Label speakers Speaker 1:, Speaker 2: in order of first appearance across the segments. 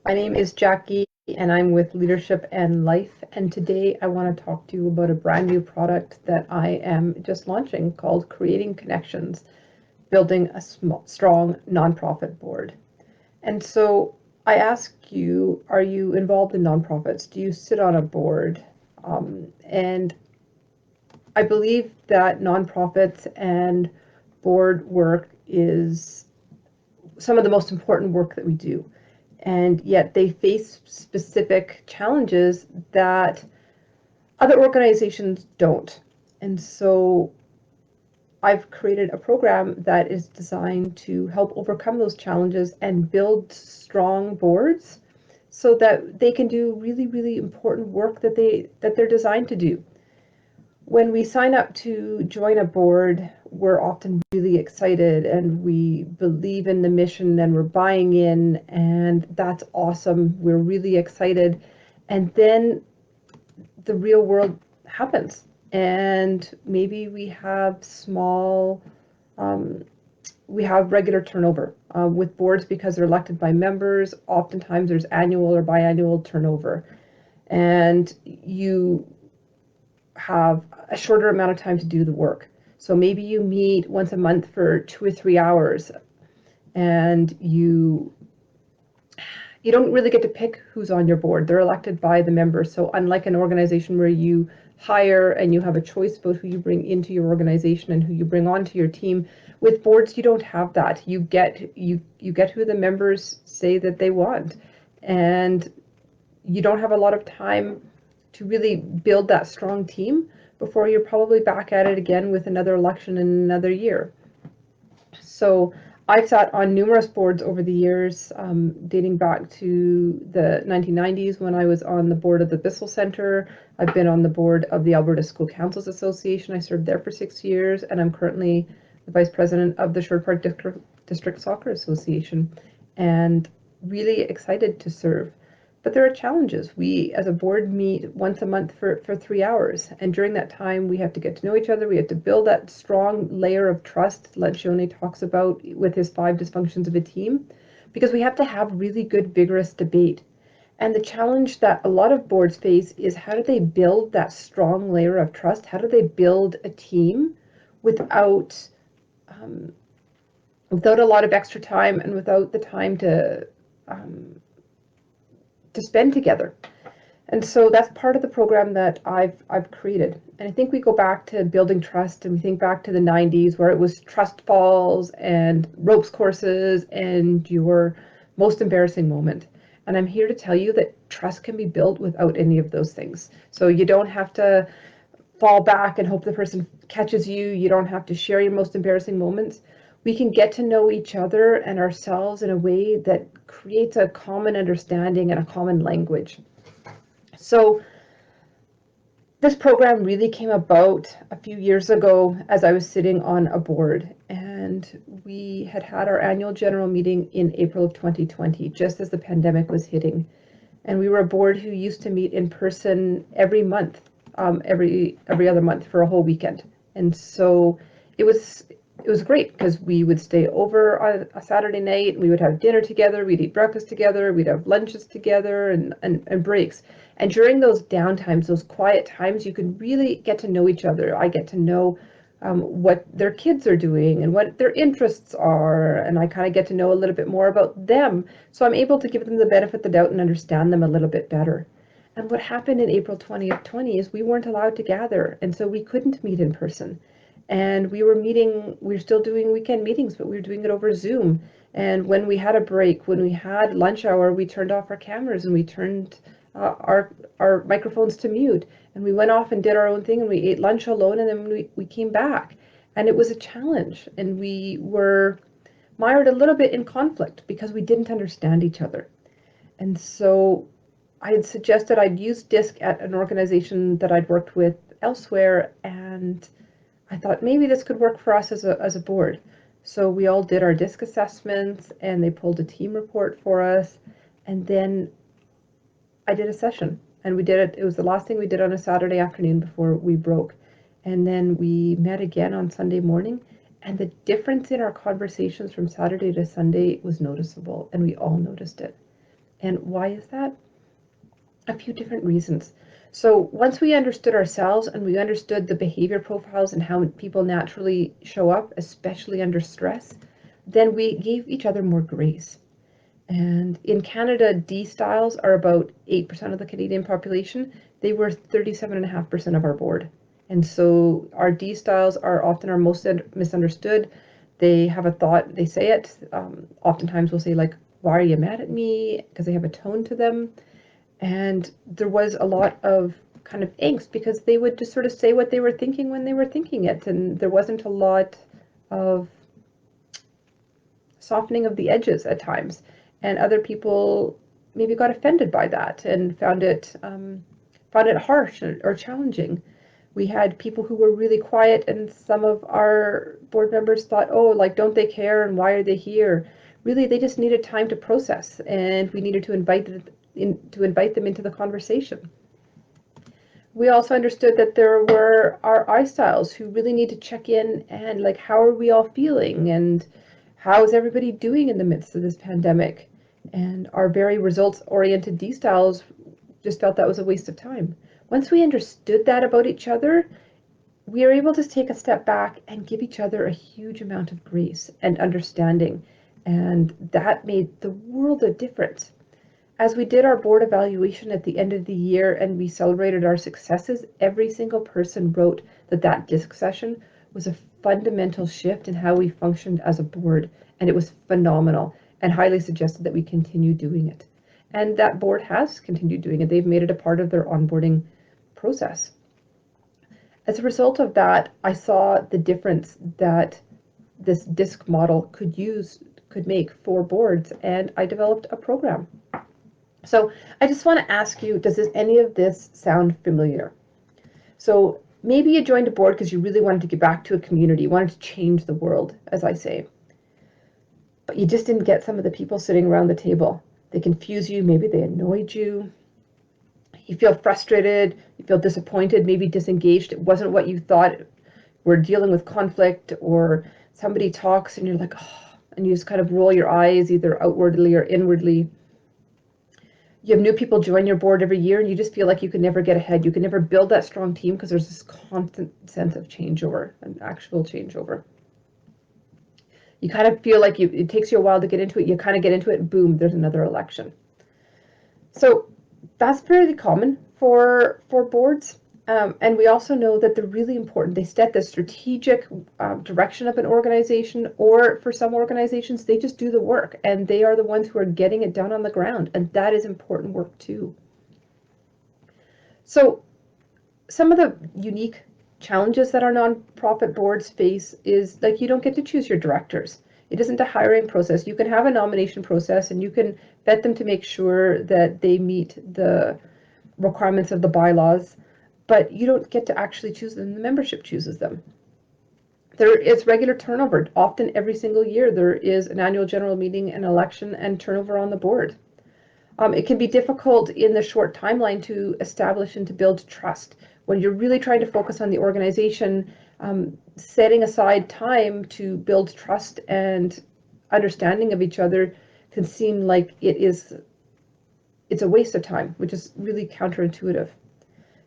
Speaker 1: My name is Jackie and I'm with Leadership and Life. And today I want to talk to you about a brand new product that I am just launching called Creating Connections, Building a Strong Nonprofit Board. And so I ask you, are you involved in nonprofits? Do you sit on a board? And I believe that nonprofits and board work is some of the most important work that we do. And yet they face specific challenges that other organizations don't. And so I've created a program that is designed to help overcome those challenges and build strong boards so that they can do really, really important work that they're designed to do. When we sign up to join a board, we're often really excited and we believe in the mission and we're buying in, and that's awesome. We're really excited. And then the real world happens. And maybe we have regular turnover with boards because they're elected by members. Oftentimes there's annual or biannual turnover. And you have a shorter amount of time to do the work. So maybe you meet once a month for 2 or 3 hours and you don't really get to pick who's on your board. They're elected by the members. So unlike an organization where you hire and you have a choice about who you bring into your organization and who you bring onto your team, with boards you don't have that. You get who the members say that they want, and you don't have a lot of time to really build that strong team before you're probably back at it again with another election in another year. So I've sat on numerous boards over the years, dating back to the 1990s when I was on the board of the Bissell Centre. I've been on the board of the Alberta School Councils Association. I served there for 6 years, and I'm currently the vice president of the Sherwood Park District Soccer Association, and really excited to serve. But there are challenges. We, as a board, meet once a month for 3 hours. And during that time, we have to get to know each other. We have to build that strong layer of trust Lencioni talks about with his 5 dysfunctions of a team, because we have to have really good, vigorous debate. And the challenge that a lot of boards face is, how do they build that strong layer of trust? How do they build a team without a lot of extra time and without the time to spend together? And so that's part of the program that I've created. And I think we go back to building trust, and we think back to the 90s where it was trust falls and ropes courses and your most embarrassing moment. And I'm here to tell you that trust can be built without any of those things. So you don't have to fall back and hope the person catches you. You don't have to share your most embarrassing moments. We can get to know each other and ourselves in a way that creates a common understanding and a common language. So this program really came about a few years ago as I was sitting on a board, and we had our annual general meeting in April of 2020, just as the pandemic was hitting. And we were a board who used to meet in person every month, every other month for a whole weekend. And so it was great because we would stay over on a Saturday night, we would have dinner together, we'd eat breakfast together, we'd have lunches together and breaks. And during those downtimes, those quiet times, you could really get to know each other. I get to know what their kids are doing and what their interests are, and I kind of get to know a little bit more about them. So I'm able to give them the benefit of the doubt and understand them a little bit better. And what happened in April 2020 is we weren't allowed to gather, and so we couldn't meet in person. And we were still doing weekend meetings, but we were doing it over Zoom. And when we had a break, when we had lunch hour, we turned off our cameras and we turned our microphones to mute, and we went off and did our own thing, and we ate lunch alone, and then we came back. And it was a challenge, and we were mired a little bit in conflict because we didn't understand each other. And so I had suggested I'd use DISC at an organization that I'd worked with elsewhere, and I thought maybe this could work for us as a board. So we all did our DISC assessments, and they pulled a team report for us, and then I did a session, and we did it. It was the last thing we did on a Saturday afternoon before we broke. And then we met again on Sunday morning, and the difference in our conversations from Saturday to Sunday was noticeable, and we all noticed it. And why is that? A few different reasons. So once we understood ourselves and we understood the behavior profiles and how people naturally show up, especially under stress, then we gave each other more grace. And in Canada, D styles are about 8% of the Canadian population. They were 37.5% of our board. And so our D styles are often our most misunderstood. They have a thought, they say it. Oftentimes we'll say, like, why are you mad at me? Because they have a tone to them. And there was a lot of kind of angst because they would just sort of say what they were thinking when they were thinking it. And there wasn't a lot of softening of the edges at times. And other people maybe got offended by that and found it harsh or challenging. We had people who were really quiet, and some of our board members thought, oh, like, don't they care and why are they here? Really, they just needed time to process, and we needed to invite them into the conversation. We also understood that there were our I styles who really need to check in and, like, how are we all feeling and how is everybody doing in the midst of this pandemic? And our very results oriented D styles just felt that was a waste of time. Once we understood that about each other, we are able to take a step back and give each other a huge amount of grace and understanding. And that made the world of difference. As we did our board evaluation at the end of the year and we celebrated our successes, every single person wrote that disc session was a fundamental shift in how we functioned as a board, and it was phenomenal and highly suggested that we continue doing it. And that board has continued doing it. They've made it a part of their onboarding process. As a result of that, I saw the difference that this disc model could make for boards, and I developed a program. So I just want to ask you, does any of this sound familiar? So maybe you joined a board because you really wanted to get back to a community, you wanted to change the world, as I say. But you just didn't get some of the people sitting around the table. They confuse you, maybe they annoyed you. You feel frustrated, you feel disappointed, maybe disengaged. It wasn't what you thought. We're dealing with conflict, or somebody talks and you're like, oh, and you just kind of roll your eyes either outwardly or inwardly. You have new people join your board every year and you just feel like you can never get ahead. You can never build that strong team because there's this constant sense of changeover, an actual changeover. You kind of feel like it takes you a while to get into it. You kind of get into it, boom, there's another election. So that's fairly common for boards. And we also know that they're really important. They set the strategic direction of an organization, or for some organizations, they just do the work and they are the ones who are getting it done on the ground. And that is important work too. So some of the unique challenges that our nonprofit boards face is, like, you don't get to choose your directors. It isn't a hiring process. You can have a nomination process and you can vet them to make sure that they meet the requirements of the bylaws, but you don't get to actually choose them. The membership chooses them. There is regular turnover. Often every single year there is an annual general meeting, an election, and turnover on the board. It can be difficult in the short timeline to establish and to build trust. When you're really trying to focus on the organization, setting aside time to build trust and understanding of each other can seem like it's a waste of time, which is really counterintuitive.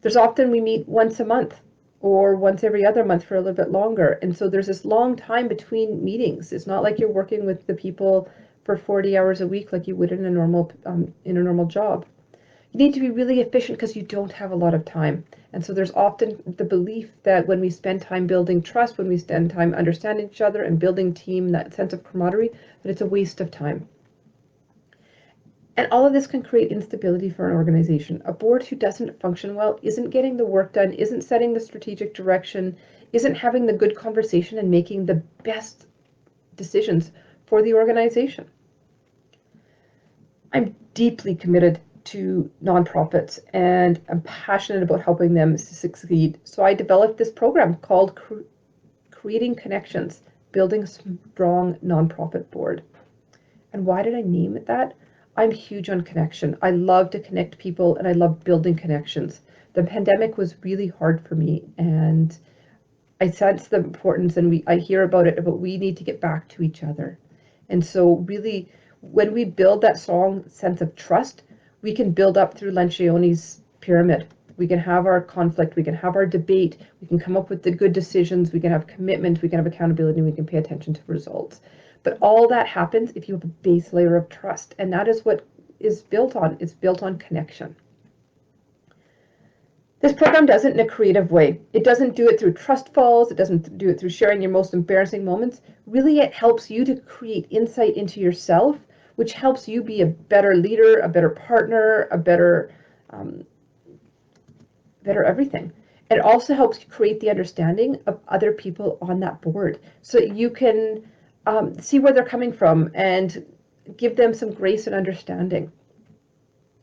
Speaker 1: There's often we meet once a month or once every other month for a little bit longer. And so there's this long time between meetings. It's not like you're working with the people for 40 hours a week like you would in a normal job. You need to be really efficient because you don't have a lot of time. And so there's often the belief that when we spend time building trust, when we spend time understanding each other and building team, that sense of camaraderie, that it's a waste of time. And all of this can create instability for an organization. A board who doesn't function well isn't getting the work done, isn't setting the strategic direction, isn't having the good conversation and making the best decisions for the organization. I'm deeply committed to nonprofits and I'm passionate about helping them succeed. So I developed this program called Creating Connections, Building a Strong Nonprofit Board. And why did I name it that? I'm huge on connection. I love to connect people and I love building connections. The pandemic was really hard for me and I sense the importance, and I hear about it, but we need to get back to each other. And so really when we build that strong sense of trust, we can build up through Lencioni's pyramid. We can have our conflict, we can have our debate, we can come up with the good decisions, we can have commitment, we can have accountability, and we can pay attention to results. But all that happens if you have a base layer of trust, and that is what is built on. It's built on connection. This program does it in a creative way. It doesn't do it through trust falls. It doesn't do it through sharing your most embarrassing moments. Really, it helps you to create insight into yourself, which helps you be a better leader, a better partner, a better everything. It also helps you create the understanding of other people on that board so that you can see where they're coming from and give them some grace and understanding.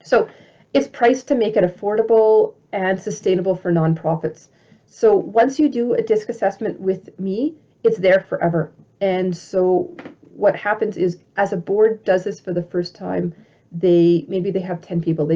Speaker 1: So it's priced to make it affordable and sustainable for nonprofits. So once you do a DISC assessment with me, it's there forever. And so what happens is, as a board does this for the first time, maybe they have 10 people.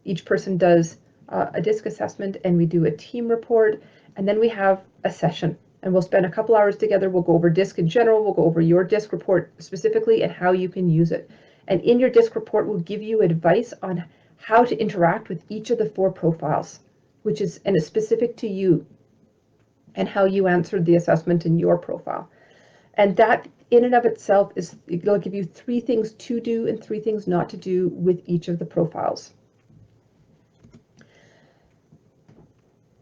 Speaker 1: Each person does a DISC assessment, and we do a team report, and then we have a session. And we'll spend a couple hours together. We'll go over DISC in general. We'll go over your DISC report specifically and how you can use it. And in your DISC report, we'll give you advice on how to interact with each of the 4 profiles, and it's specific to you and how you answered the assessment in your profile. And that in and of itself it'll give you 3 things to do and 3 things not to do with each of the profiles.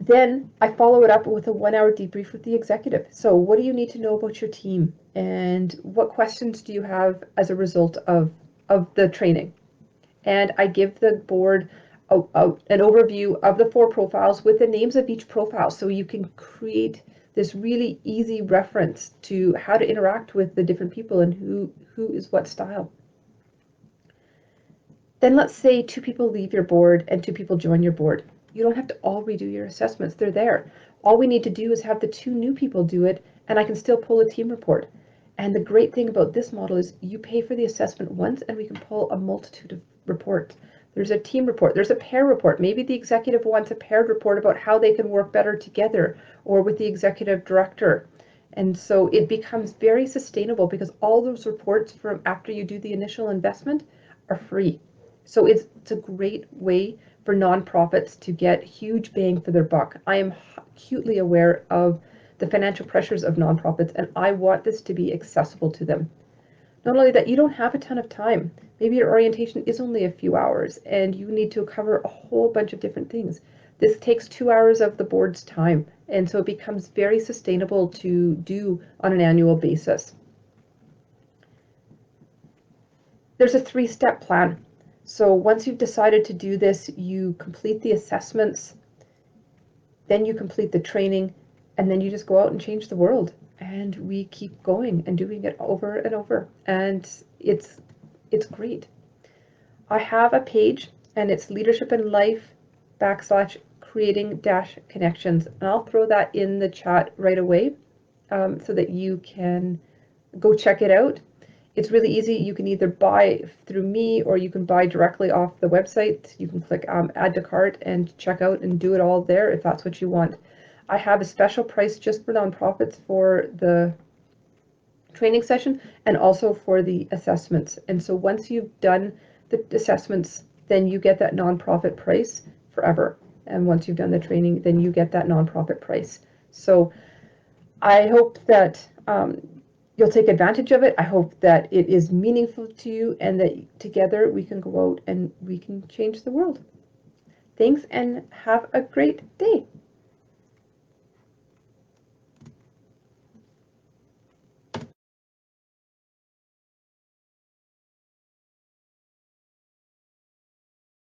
Speaker 1: Then I follow it up with a 1-hour debrief with the executive. So what do you need to know about your team? And what questions do you have as a result of the training? And I give the board an overview of the 4 profiles with the names of each profile, so you can create this really easy reference to how to interact with the different people and who is what style. Then let's say 2 people leave your board and 2 people join your board. You don't have to all redo your assessments. They're there. All we need to do is have the 2 new people do it, and I can still pull a team report. And the great thing about this model is you pay for the assessment once, and we can pull a multitude of reports. There's a team report. There's a pair report. Maybe the executive wants a paired report about how they can work better together or with the executive director. And so it becomes very sustainable because all those reports from after you do the initial investment are free. So it's a great way for nonprofits to get huge bang for their buck. I am acutely aware of the financial pressures of nonprofits, and I want this to be accessible to them. Not only that, you don't have a ton of time. Maybe your orientation is only a few hours and you need to cover a whole bunch of different things. This takes 2 hours of the board's time, and so it becomes very sustainable to do on an annual basis. There's a 3-step plan. So once you've decided to do this, you complete the assessments, then you complete the training, and then you just go out and change the world. And we keep going and doing it over and over. And it's great. I have a page, and it's Leadership in Life /creating-connections. And I'll throw that in the chat right away so that you can go check it out. It's really easy. You can either buy through me or you can buy directly off the website. You can click add to cart and check out and do it all there if that's what you want. I have a special price just for nonprofits for the training session and also for the assessments. And so once you've done the assessments, then you get that nonprofit price forever. And once you've done the training, then you get that nonprofit price. So I hope that you'll take advantage of it. I hope that it is meaningful to you and that together we can go out and we can change the world. Thanks and have a great day.